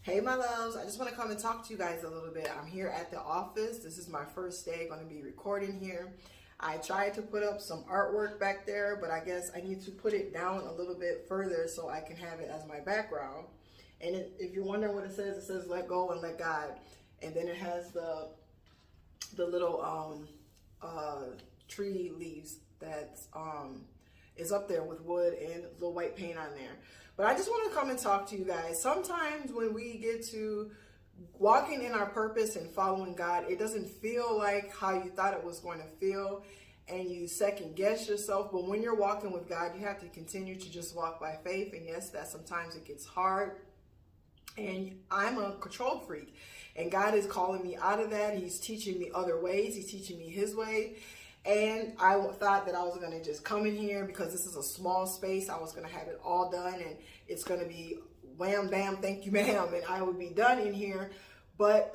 Hey my loves, I just want to come and talk to you guys a little bit. I'm here at the office. This is my first day going to be recording here. I tried to put up some artwork back there, but I guess I need to put it down a little bit further so I can have it as my background. And if you're wondering what it says let go and let God. And then it has the little tree leaves that is up there with wood and a little white paint on there. But I just want to come and talk to you guys. Sometimes when we get to walking in our purpose and following God, it doesn't feel like how you thought it was going to feel, and you second guess yourself. But when you're walking with God, you have to continue to just walk by faith. And yes, that sometimes it gets hard. And I'm a control freak, and God is calling me out of that. He's teaching me other ways. He's teaching me his way. And I thought that I was going to just come in here because this is a small space. I was going to have it all done, and it's going to be wham, bam, thank you, ma'am, and I would be done in here. But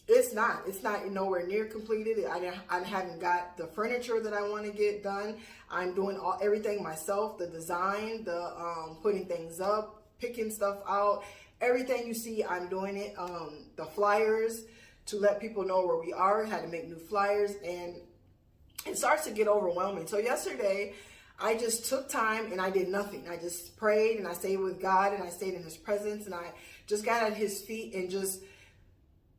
it's not. It's not nowhere near completed. I haven't got the furniture that I want to get done. I'm doing everything myself, the design, the putting things up, picking stuff out. Everything you see, I'm doing it. The flyers, to let people know where we are, had to make new flyers, and it starts to get overwhelming. So yesterday, I just took time and I did nothing. I just prayed and I stayed with God and I stayed in his presence, and I just got at his feet and just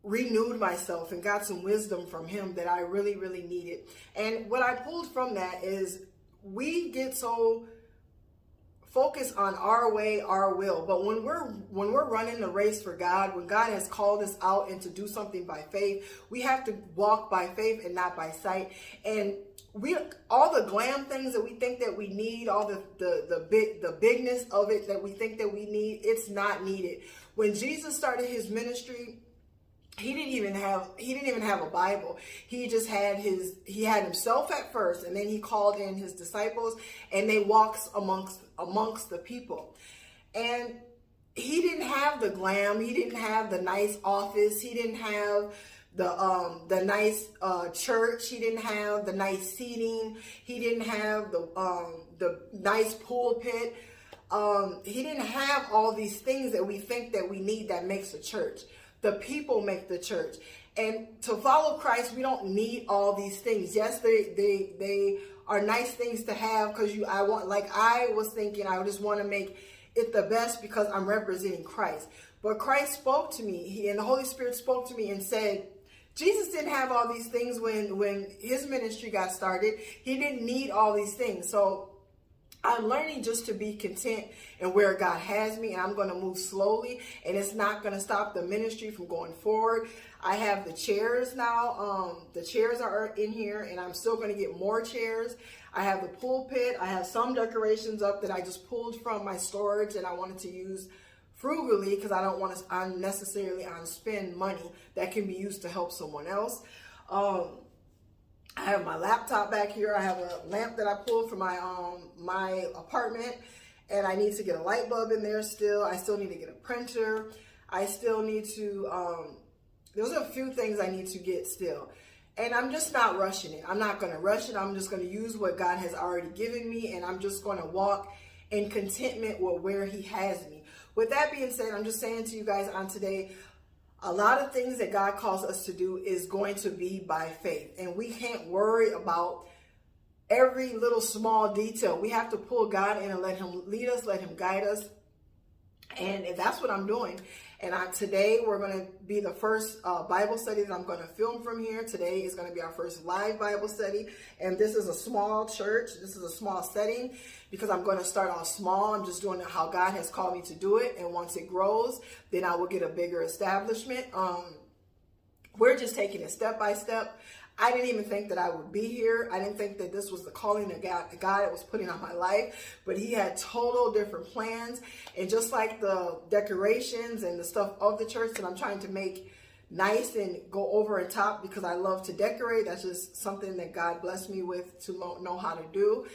renewed myself and got some wisdom from him that I really, really needed. And what I pulled from that is we get so focus on our way, our will. But when we're running the race for God, when God has called us out and to do something by faith, we have to walk by faith and not by sight. And all the glam things that we think that we need, all the bigness of it that we think that we need, it's not needed. When Jesus started his ministry, he didn't even have a Bible. He just had himself at first, and then he called in his disciples, and they walked amongst the people. And he didn't have the glam. He didn't have the nice office. He didn't have the nice church. He didn't have the nice seating. He didn't have the nice pulpit. He didn't have all these things that we think that we need that makes a church. The people make the church. And to follow Christ, we don't need all these things. Yes, they are nice things to have, because I was thinking I just want to make it the best because I'm representing Christ. But Christ spoke to me, and the Holy Spirit spoke to me and said, Jesus didn't have all these things when his ministry got started. He didn't need all these things. So I'm learning just to be content in where God has me, and I'm going to move slowly, and it's not going to stop the ministry from going forward. I have the chairs now. The chairs are in here, and I'm still going to get more chairs. I have the pulpit. I have some decorations up that I just pulled from my storage, and I wanted to use frugally because I don't want to unnecessarily spend money that can be used to help someone else. I have my laptop back here. I have a lamp that I pulled from my apartment, and I need to get a light bulb in there still. I still need to get a printer. I still need to, there's a few things I need to get still. And I'm just not rushing it. I'm not going to rush it. I'm just going to use what God has already given me, and I'm just going to walk in contentment with where he has me. With that being said, I'm just saying to you guys on today, a lot of things that God calls us to do is going to be by faith. And we can't worry about every little small detail. We have to pull God in and let him lead us, let him guide us. And that's what I'm doing. And today we're going to be the first Bible study that I'm going to film from here. Today is going to be our first live Bible study. And this is a small church. This is a small setting because I'm going to start off small. I'm just doing it how God has called me to do it. And once it grows, then I will get a bigger establishment. We're just taking it step by step. I didn't even think that I would be here. I didn't think that this was the calling that God was putting on my life, but he had total different plans. And just like the decorations and the stuff of the church that I'm trying to make nice and go over and top because I love to decorate. That's just something that God blessed me with to know how to do.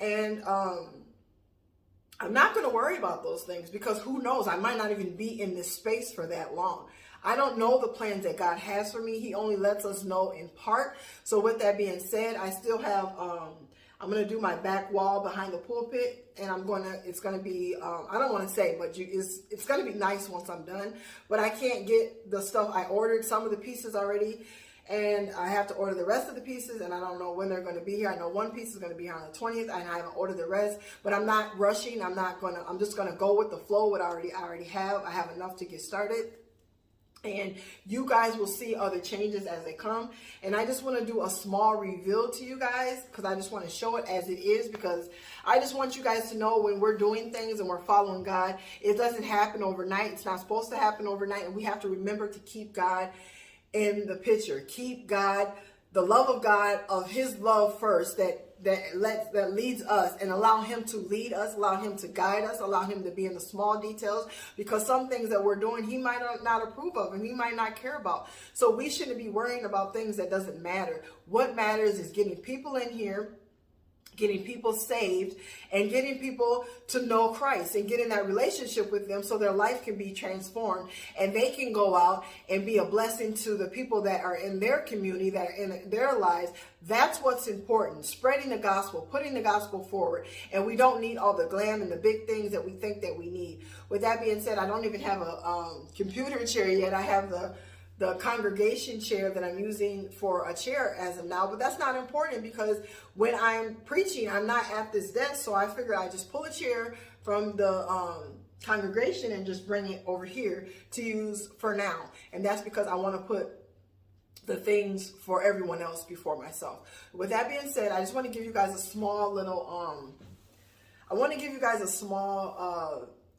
And I'm not going to worry about those things because who knows, I might not even be in this space for that long. I don't know the plans that God has for me. He only lets us know in part. So with that being said, I still have I'm going to do my back wall behind the pulpit, and it's going to be, I don't want to say, but it's going to be nice once I'm done, but I can't get the stuff. I ordered some of the pieces already, and I have to order the rest of the pieces, and I don't know when they're going to be here. I know one piece is going to be here on the 20th, and I haven't ordered the rest, but I'm not rushing. I'm just going to go with the flow, what I already have. I have enough to get started. And you guys will see other changes as they come. And I just want to do a small reveal to you guys, because I just want to show it as it is, because I just want you guys to know when we're doing things and we're following God, it doesn't happen overnight. It's not supposed to happen overnight. And we have to remember to keep God in the picture. Keep God, the love of God, of his love first, that leads us, and allow him to lead us, allow him to guide us, allow him to be in the small details, because some things that we're doing he might not approve of and he might not care about. So we shouldn't be worrying about things that doesn't matter. What matters is getting people in here, getting people saved, and getting people to know Christ and get in that relationship with them so their life can be transformed and they can go out and be a blessing to the people that are in their community, that are in their lives. That's what's important. Spreading the gospel, putting the gospel forward. And we don't need all the glam and the big things that we think that we need. With that being said, I don't even have a computer chair yet. I have the congregation chair that I'm using for a chair as of now, but that's not important, because when I'm preaching, I'm not at this desk, so I figured I'd just pull a chair from the congregation and just bring it over here to use for now. And that's because I want to put the things for everyone else before myself. With that being said, I just want to give you guys a small little,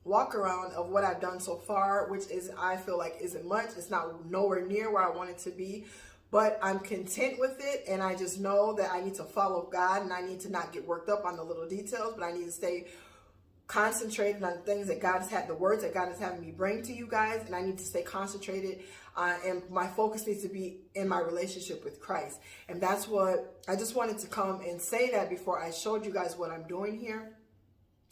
walk around of what I've done so far, which is, I feel like, isn't much. It's not nowhere near where I want it to be, but I'm content with it. And I just know that I need to follow God, and I need to not get worked up on the little details, but I need to stay concentrated on the things that God has had, the words that God is having me bring to you guys. And I need to stay concentrated, and my focus needs to be in my relationship with Christ. And that's what I just wanted to come and say, that before I showed you guys what I'm doing here.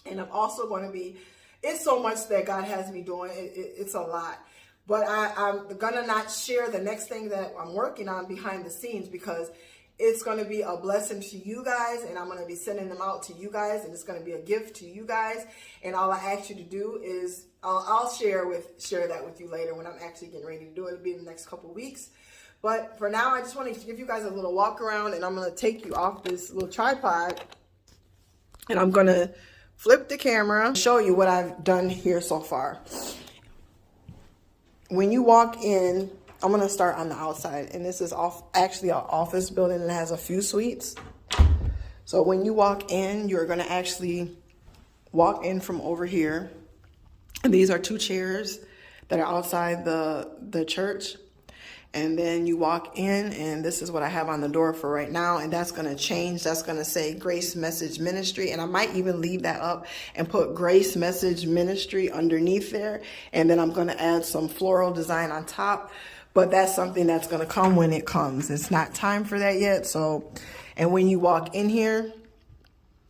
And I'm also going to be, it's so much that God has me doing. It's a lot. But I'm going to not share the next thing that I'm working on behind the scenes, because it's going to be a blessing to you guys, and I'm going to be sending them out to you guys, and it's going to be a gift to you guys. And all I ask you to do is, I'll share that with you later when I'm actually getting ready to do it. It'll be in the next couple weeks. But for now, I just want to give you guys a little walk around, and I'm going to take you off this little tripod, and I'm going to flip the camera, show you what I've done here so far. When you walk in, I'm going to start on the outside, and this is actually an office building that has a few suites. So when you walk in, you're going to actually walk in from over here. And these are 2 chairs that are outside the church. And then you walk in, and this is what I have on the door for right now. And that's going to change. That's going to say Grace Message Ministry. And I might even leave that up and put Grace Message Ministry underneath there. And then I'm going to add some floral design on top. But that's something that's going to come when it comes. It's not time for that yet. So, and when you walk in here,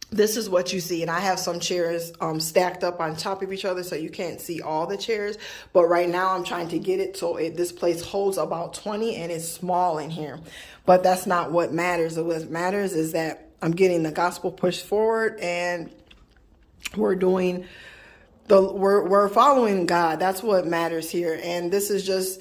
this is what you see. And I have some chairs stacked up on top of each other, so you can't see all the chairs. But right now I'm trying to get it so this place holds about 20, and it's small in here. But that's not what matters. What matters is that I'm getting the gospel pushed forward, and we're following God. That's what matters here. And this is just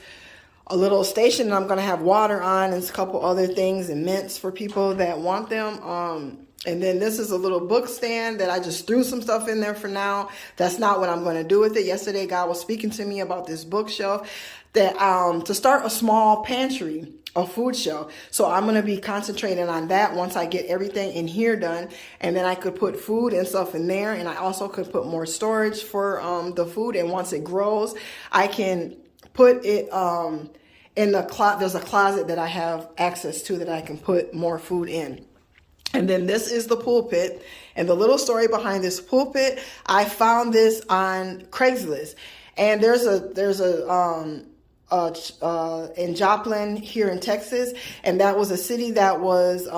a little station that I'm going to have water on, and a couple other things and mints for people that want them. And then this is a little book stand that I just threw some stuff in there for now. That's not what I'm going to do with it. Yesterday, God was speaking to me about this bookshelf, that to start a small pantry, a food shelf. So I'm going to be concentrating on that once I get everything in here done. And then I could put food and stuff in there. And I also could put more storage for the food. And once it grows, I can put it in the closet. There's a closet that I have access to that I can put more food in. And then this is the pulpit, and the little story behind this pulpit, I found this on Craigslist. And there's in Joplin here in Texas, and that was a city that was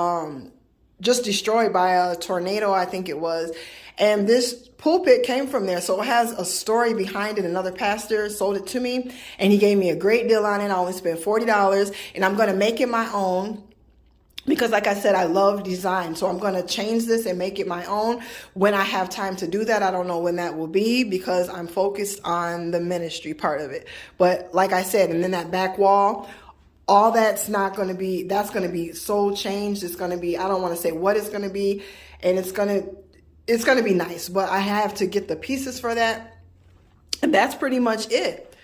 just destroyed by a tornado, I think it was. And this pulpit came from there. So it has a story behind it. Another pastor sold it to me, and he gave me a great deal on it. I only spent $40, and I'm going to make it my own. because like I said, I love design. So I'm going to change this and make it my own when I have time to do that. I don't know when that will be because I'm focused on the ministry part of it. But like I said, and then that back wall, all that's not going to be, that's going to be so changed. It's going to be, I don't want to say what it's going to be, and it's going to be nice, but I have to get the pieces for that. And that's pretty much it.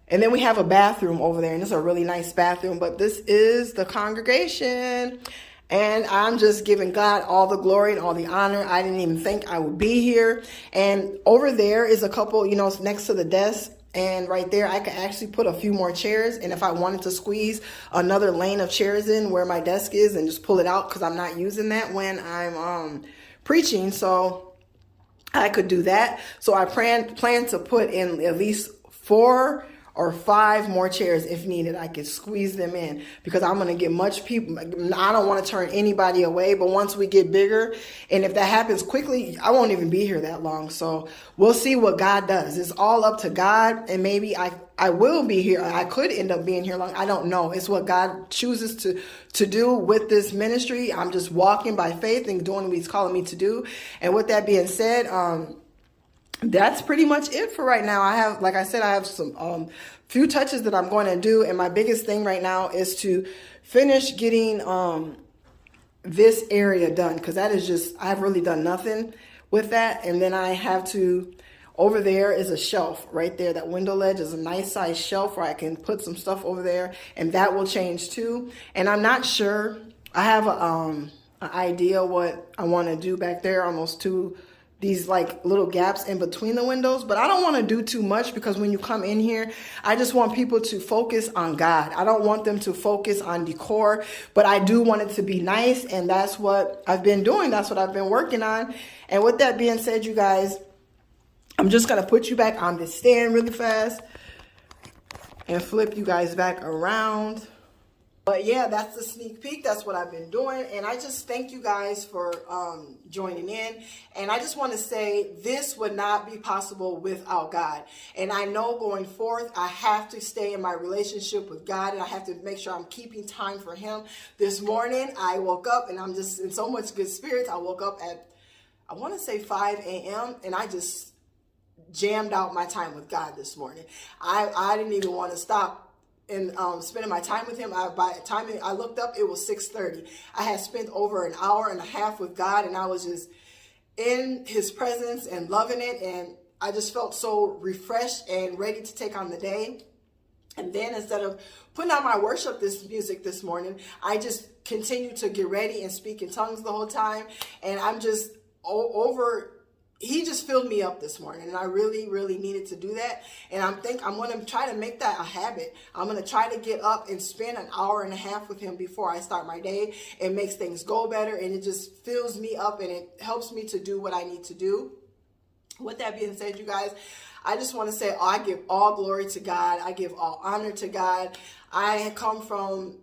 And then we have a bathroom over there, and it's a really nice bathroom, but this is the congregation. And I'm just giving God all the glory and all the honor. I didn't even think I would be here. And over there is a couple, you know, next to the desk. And right there, I could actually put a few more chairs. And if I wanted to squeeze another lane of chairs in where my desk is and just pull it out, because I'm not using that when I'm preaching. So I could do that. So I plan to put in at least 4 or 5 more chairs if needed. I could squeeze them in because I'm going to get much people. I don't want to turn anybody away, but once we get bigger, and if that happens quickly, I won't even be here that long. So we'll see what God does. It's all up to God, and maybe I will be here. I could end up being here long. I don't know. It's what God chooses to do with this ministry. I'm just walking by faith and doing what he's calling me to do. And with that being said, that's pretty much it for right now. I have, like I said, I have some few touches that I'm going to do. And my biggest thing right now is to finish getting this area done, because that is just, I've really done nothing with that. And then I have to, over there is a shelf right there. That window ledge is a nice size shelf where I can put some stuff over there, and that will change too. And I'm not sure. I have an idea what I want to do back there, almost these like little gaps in between the windows, but I don't want to do too much, because when you come in here, I just want people to focus on God. I don't want them to focus on decor, but I do want it to be nice. And that's what I've been doing. That's what I've been working on. And with that being said, you guys, I'm just going to put you back on this stand really fast and flip you guys back around. But yeah, that's the sneak peek. That's what I've been doing. And I just thank you guys for joining in. And I just want to say this would not be possible without God. And I know going forth, I have to stay in my relationship with God, and I have to make sure I'm keeping time for him. This morning, I woke up and I'm just in so much good spirits. I woke up at, I want to say 5 a.m. and I just jammed out my time with God this morning. I didn't even want to stop and spending my time with him. By the time I looked up, it was 6:30. I had spent over an hour and a half with God, and I was just in his presence and loving it. And I just felt so refreshed and ready to take on the day. And then instead of putting on my worship music this morning, I just continued to get ready and speak in tongues the whole time. And I'm just he just filled me up this morning, and I really, really needed to do that. And I'm going to try to make that a habit. I'm going to try to get up and spend an hour and a half with him before I start my day. It makes things go better, and it just fills me up, and it helps me to do what I need to do. With that being said, you guys, I just want to say, I give all glory to God. I give all honor to God. I come from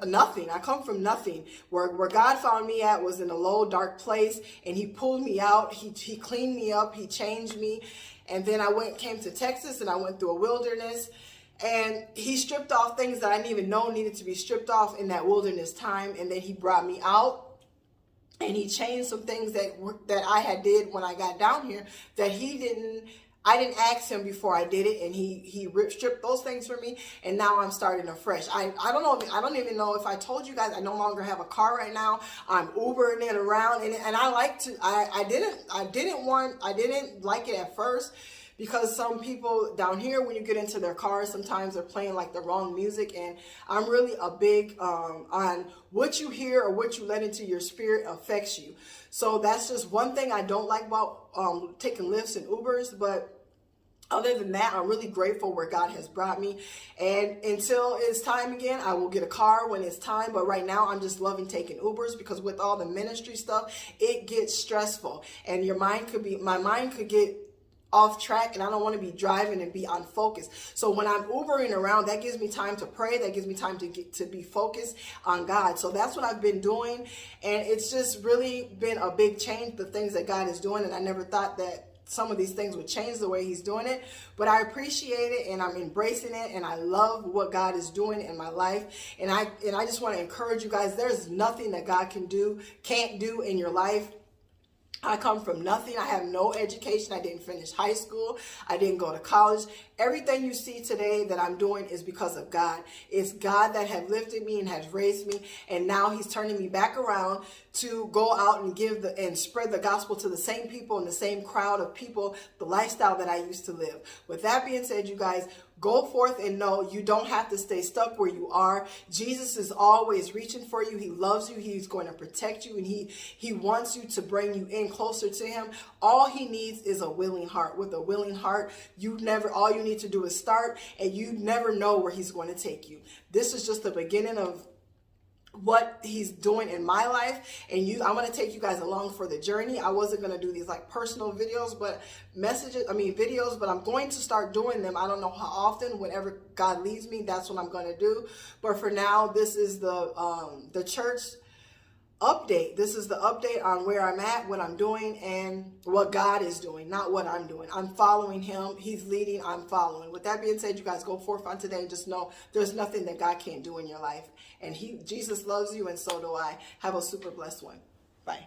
nothing. I come from nothing. Where God found me at was in a low, dark place, and he pulled me out. He cleaned me up. He changed me. And then I came to Texas, and I went through a wilderness, and he stripped off things that I didn't even know needed to be stripped off in that wilderness time. And then he brought me out, and he changed some things that I had did when I got down here that I didn't ask him before I did it, and he stripped those things for me, and now I'm starting afresh. I don't even know if I told you guys, I no longer have a car right now. I'm Ubering it around, and I didn't like it at first, because some people down here, when you get into their cars, sometimes they're playing like the wrong music, and I'm really a big on what you hear or what you let into your spirit affects you. So that's just one thing I don't like about taking Lyfts and Ubers. But other than that, I'm really grateful where God has brought me. And until it's time again, I will get a car when it's time. But right now, I'm just loving taking Ubers, because with all the ministry stuff, it gets stressful. And my mind could get off track, and I don't want to be driving and be unfocused. So when I'm Ubering around, that gives me time to pray. That gives me time to be focused on God. So that's what I've been doing. And it's just really been a big change, the things that God is doing. And I never thought that some of these things would change the way he's doing it, but I appreciate it and I'm embracing it, and I love what God is doing in my life. And I just want to encourage you guys, there's nothing that God can't do in your life. I come from nothing. I have no education. I didn't finish high school. I didn't go to college. Everything you see today that I'm doing is because of God. It's God that has lifted me and has raised me. And now he's turning me back around to go out and and spread the gospel to the same people and the same crowd of people, the lifestyle that I used to live. With that being said, you guys, go forth and know you don't have to stay stuck where you are. Jesus is always reaching for you. He loves you. He's going to protect you, and he wants you to bring you in closer to him. All he needs is a willing heart. With a willing heart, all you need to do is start, and you never know where he's going to take you. This is just the beginning of what he's doing in my life, and I'm going to take you guys along for the journey. I wasn't going to do these like personal videos, but videos, but I'm going to start doing them. I don't know how often. Whenever God leads me, that's what I'm going to do. But for now, this is the church update. This is the update on where I'm at, what I'm doing, and what God is doing, not what I'm doing. I'm following him. He's leading. I'm following. With that being said, you guys, go forth on today. Just know there's nothing that God can't do in your life. And Jesus loves you, and so do I. Have a super blessed one. Bye.